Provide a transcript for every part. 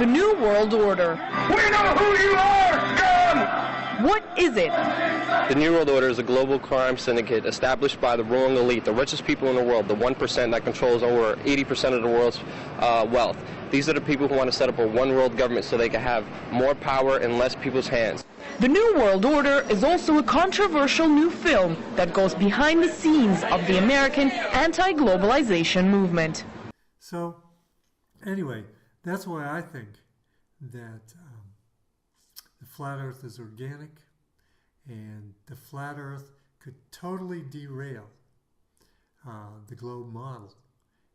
The New World Order. We know who you are, scum! What is it? The New World Order is a global crime syndicate established by the ruling elite, the richest people in the world, the 1% that controls over 80% of the world's wealth. These are the people who want to set up a one-world government so they can have more power in less people's hands. The New World Order is also a controversial new film that goes behind the scenes of the American anti-globalization movement. So, anyway, that's why I think that the flat earth is organic, and the flat earth could totally derail the globe model,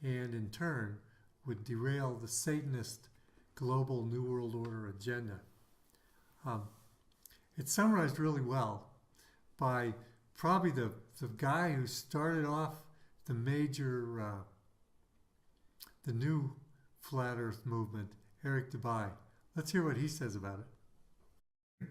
and in turn would derail the Satanist global New World Order agenda. It's summarized really well by probably the guy who started off the major, the new flat earth movement, Eric Dubay. Let's hear what he says about it.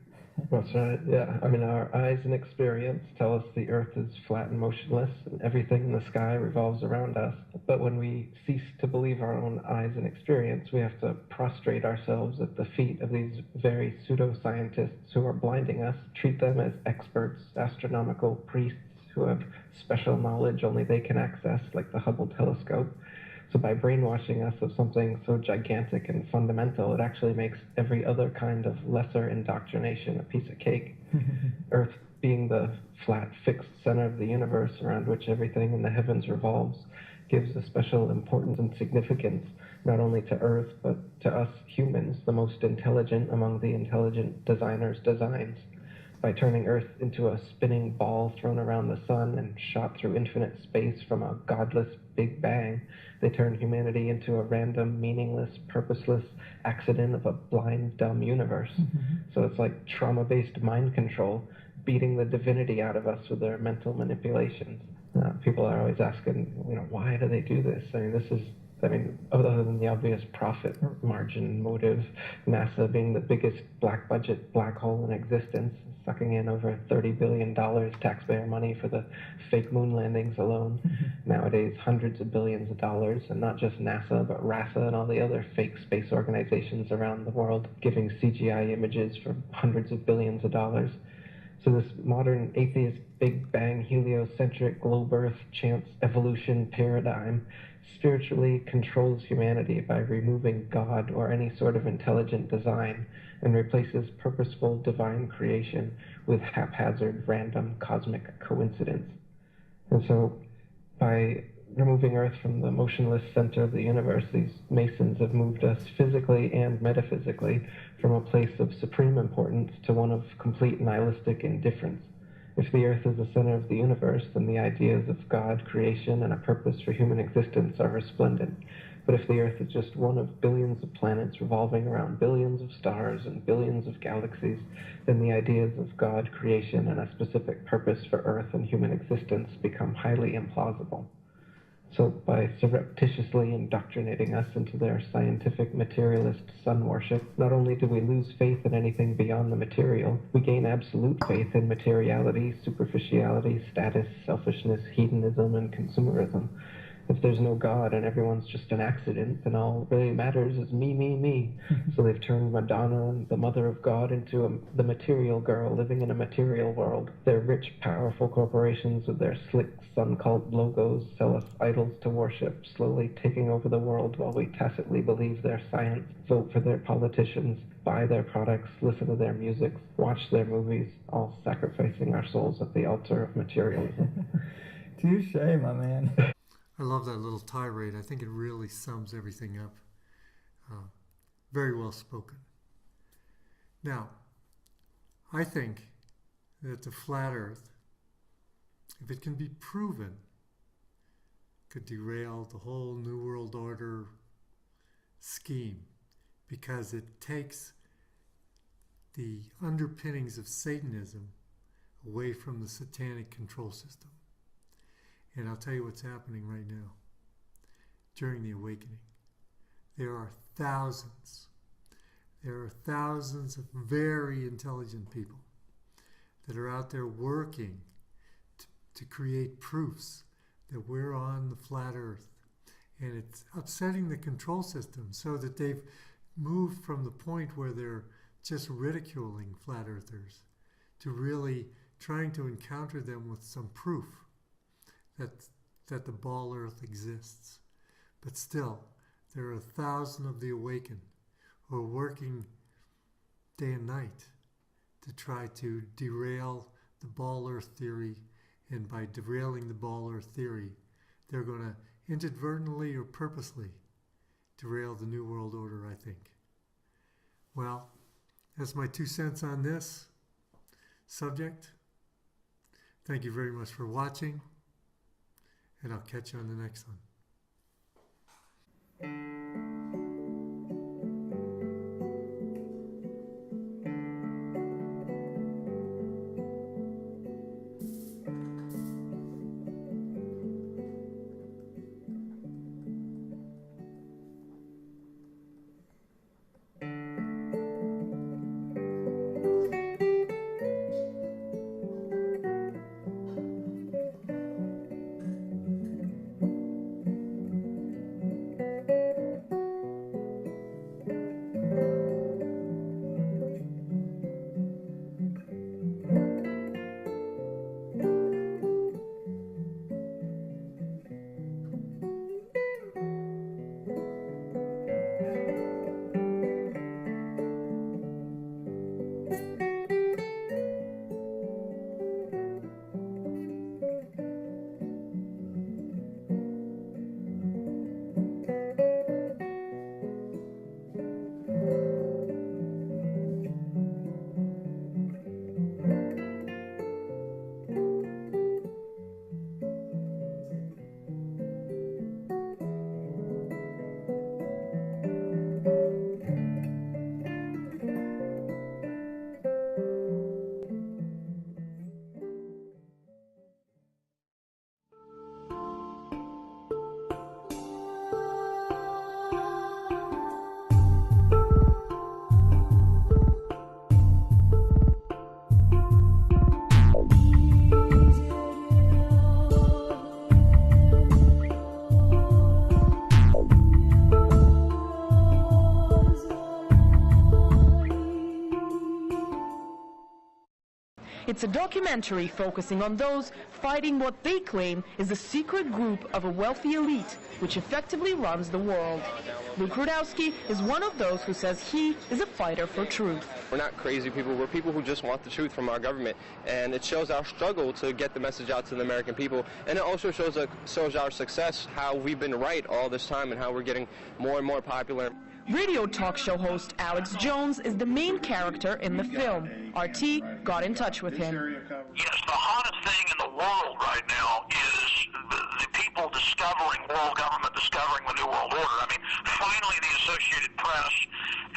That's right, yeah. I mean, our eyes and experience tell us the earth is flat and motionless, and everything in the sky revolves around us. But when we cease to believe our own eyes and experience, we have to prostrate ourselves at the feet of these very pseudoscientists who are blinding us, treat them as experts, astronomical priests who have special knowledge only they can access, like the Hubble telescope. So by brainwashing us of something so gigantic and fundamental, it actually makes every other kind of lesser indoctrination a piece of cake. Earth being the flat, fixed center of the universe around which everything in the heavens revolves gives a special importance and significance not only to Earth, but to us humans, the most intelligent among the intelligent designers' designs. By turning Earth into a spinning ball thrown around the sun and shot through infinite space from a godless Big Bang, they turn humanity into a random, meaningless, purposeless accident of a blind, dumb universe. So it's like trauma-based mind control, beating the divinity out of us with their mental manipulations. People are always asking, why do they do this? Other than the obvious profit margin motive, NASA being the biggest black budget black hole in existence, sucking in over $30 billion taxpayer money for the fake moon landings alone. Nowadays, hundreds of billions of dollars, and not just NASA, but RASA and all the other fake space organizations around the world giving CGI images for hundreds of billions of dollars. So this modern atheist Big Bang heliocentric globe Earth chance evolution paradigm spiritually controls humanity by removing God or any sort of intelligent design and replaces purposeful divine creation with haphazard random cosmic coincidence. And so by removing Earth from the motionless center of the universe, these Masons have moved us physically and metaphysically from a place of supreme importance to one of complete nihilistic indifference. If the Earth is the center of the universe, then the ideas of God, creation, and a purpose for human existence are resplendent. But if the Earth is just one of billions of planets revolving around billions of stars and billions of galaxies, then the ideas of God, creation, and a specific purpose for Earth and human existence become highly implausible. So by surreptitiously indoctrinating us into their scientific materialist sun worship, not only do we lose faith in anything beyond the material, we gain absolute faith in materiality, superficiality, status, selfishness, hedonism, and consumerism. If there's no God and everyone's just an accident, then all really matters is me, me, me. So they've turned Madonna, the mother of God, into the material girl living in a material world. Their rich, powerful corporations with their slick sun cult logos sell us idols to worship, slowly taking over the world while we tacitly believe their science, vote for their politicians, buy their products, listen to their music, watch their movies, all sacrificing our souls at the altar of materialism. Touche, my man. I love that little tirade. I think it really sums everything up. Very well spoken. Now, I think that the flat earth, if it can be proven, could derail the whole New World Order scheme, because it takes the underpinnings of Satanism away from the satanic control system. And I'll tell you what's happening right now. During the awakening, there are thousands of very intelligent people that are out there working to create proofs that we're on the flat earth. And it's upsetting the control system, so that they've moved from the point where they're just ridiculing flat earthers to really trying to encounter them with some proof that the ball earth exists. But still, there are 1,000 of the awakened who are working day and night to try to derail the ball earth theory, and by derailing the ball earth theory, they're going to inadvertently or purposely derail the New World Order, I think. Well, that's my 2 cents on this subject. Thank you very much for watching, and I'll catch you on the next one. It's a documentary focusing on those fighting what they claim is a secret group of a wealthy elite which effectively runs the world. Luke Rudowski is one of those who says he is a fighter for truth. We're not crazy people. We're people who just want the truth from our government, and it shows our struggle to get the message out to the American people, and it also shows our success, how we've been right all this time and how we're getting more and more popular. Radio talk show host Alex Jones is the main character in the film. RT got in touch with him. Yes, the hottest thing in the world right now is the people discovering world government, discovering the New World Order. I mean, finally the Associated Press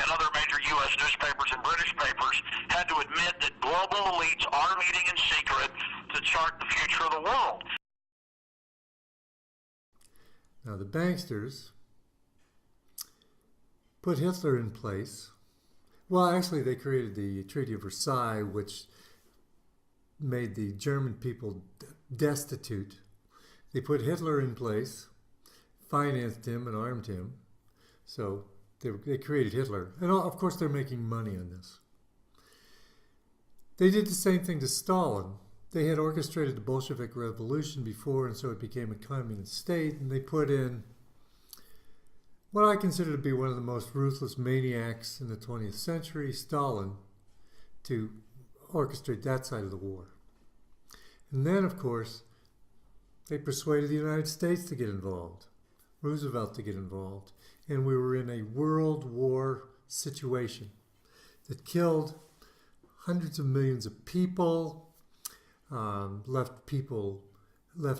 and other major U.S. newspapers and British papers had to admit that global elites are meeting in secret to chart the future of the world. Now the banksters put Hitler in place. Well, actually, they created the Treaty of Versailles, which made the German people destitute. They put Hitler in place, financed him, and armed him. So they created Hitler. And of course, they're making money on this. They did the same thing to Stalin. They had orchestrated the Bolshevik Revolution before, and so it became a communist state, and they put in what I consider to be one of the most ruthless maniacs in the 20th century, Stalin, to orchestrate that side of the war. And then, of course, they persuaded the United States to get involved, Roosevelt to get involved, and we were in a world war situation that killed hundreds of millions of people, left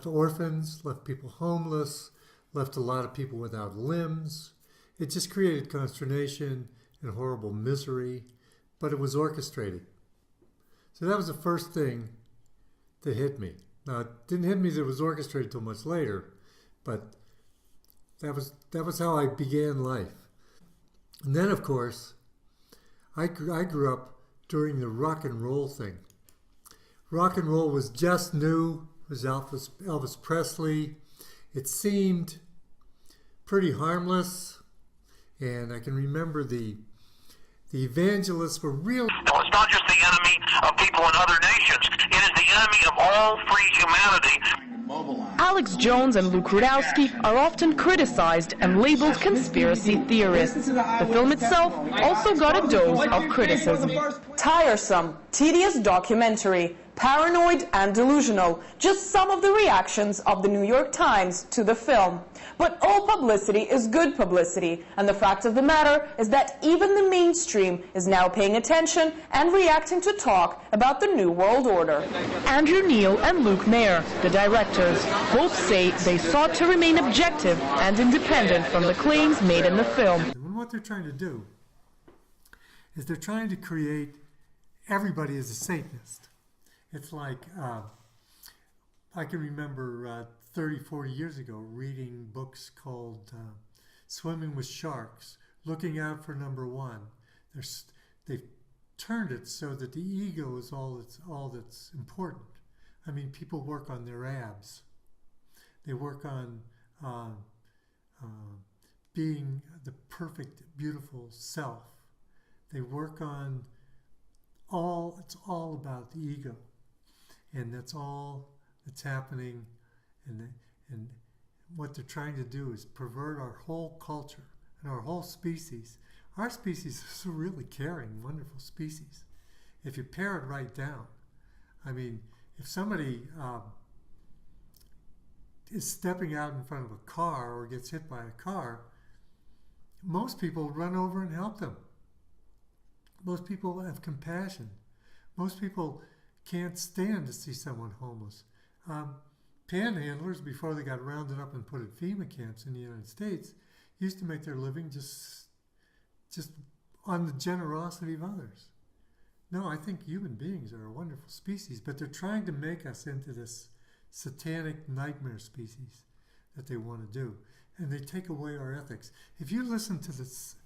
orphans, left people homeless, left a lot of people without limbs. It just created consternation and horrible misery, but it was orchestrated. So that was the first thing that hit me. Now, it didn't hit me that it was orchestrated till much later, but that was how I began life. And then, of course, I grew up during the rock and roll thing. Rock and roll was just new. It was Elvis Presley. It seemed pretty harmless And I can remember the evangelists were real. No, it's not just the enemy of people in other nations. It is the enemy of all free humanity. Alex Jones and Luke Rudkowski are often criticized and labeled conspiracy theorists. The film itself also got a dose of criticism. Tiresome, tedious documentary, paranoid and delusional, just some of the reactions of the New York Times to the film. But all publicity is good publicity, and the fact of the matter is that even the mainstream is now paying attention and reacting to talk about the New World Order. Andrew Neil and Luke Mayer, the directors, both say they sought to remain objective and independent from the claims made in the film. And what they're trying to do is they're trying to create everybody as a Satanist. It's like, I can remember 30, 40 years ago reading books called Swimming with Sharks, Looking Out for Number One. They've turned it so that the ego is all that's important. I mean, people work on their abs. They work on being the perfect, beautiful self. They work on it's all about the ego. And that's all that's happening. And what they're trying to do is pervert our whole culture and our whole species. Our species is a really caring, wonderful species. If you pare it right down, I mean, if somebody is stepping out in front of a car or gets hit by a car, most people run over and help them. Most people have compassion. Most people can't stand to see someone homeless. Panhandlers, before they got rounded up and put at FEMA camps in the United States, used to make their living just on the generosity of others. No, I think human beings are a wonderful species, but they're trying to make us into this satanic nightmare species that they want to do. And they take away our ethics. If you listen to this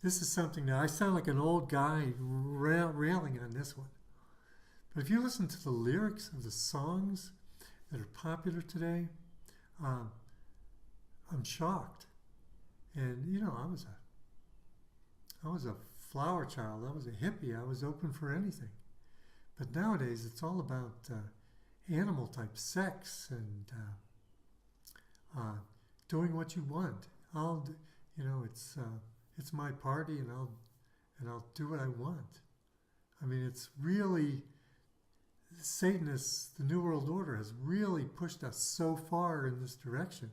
is something that I sound like an old guy railing on this one. But if you listen to the lyrics of the songs that are popular today, I'm shocked. And you know, I was a flower child. I was a hippie. I was open for anything. But nowadays, it's all about animal type sex and doing what you want. It's my party, and I'll do what I want. I mean, it's really. Satanists, the New World Order, has really pushed us so far in this direction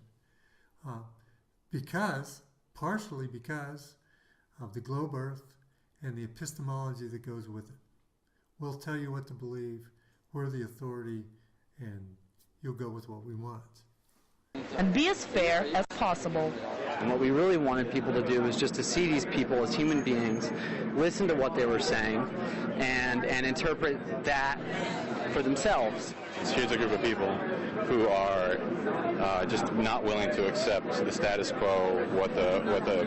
partially because of the globe earth and the epistemology that goes with it. We'll tell you what to believe, we're the authority, and you'll go with what we want. And be as fair as possible. And what we really wanted people to do was just to see these people as human beings, listen to what they were saying, and interpret that for themselves. Here's a group of people who are just not willing to accept the status quo, what the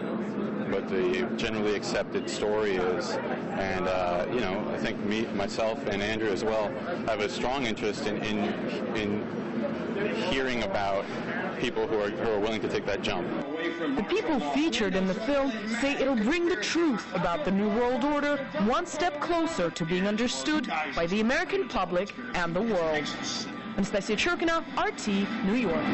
generally accepted story is, and I think myself and Andrew as well have a strong interest in hearing about people who are willing to take that jump. The people featured in the film say it'll bring the truth about the New World Order one step closer to being understood by the American public and the world. Anastasia Churkina, RT, New York.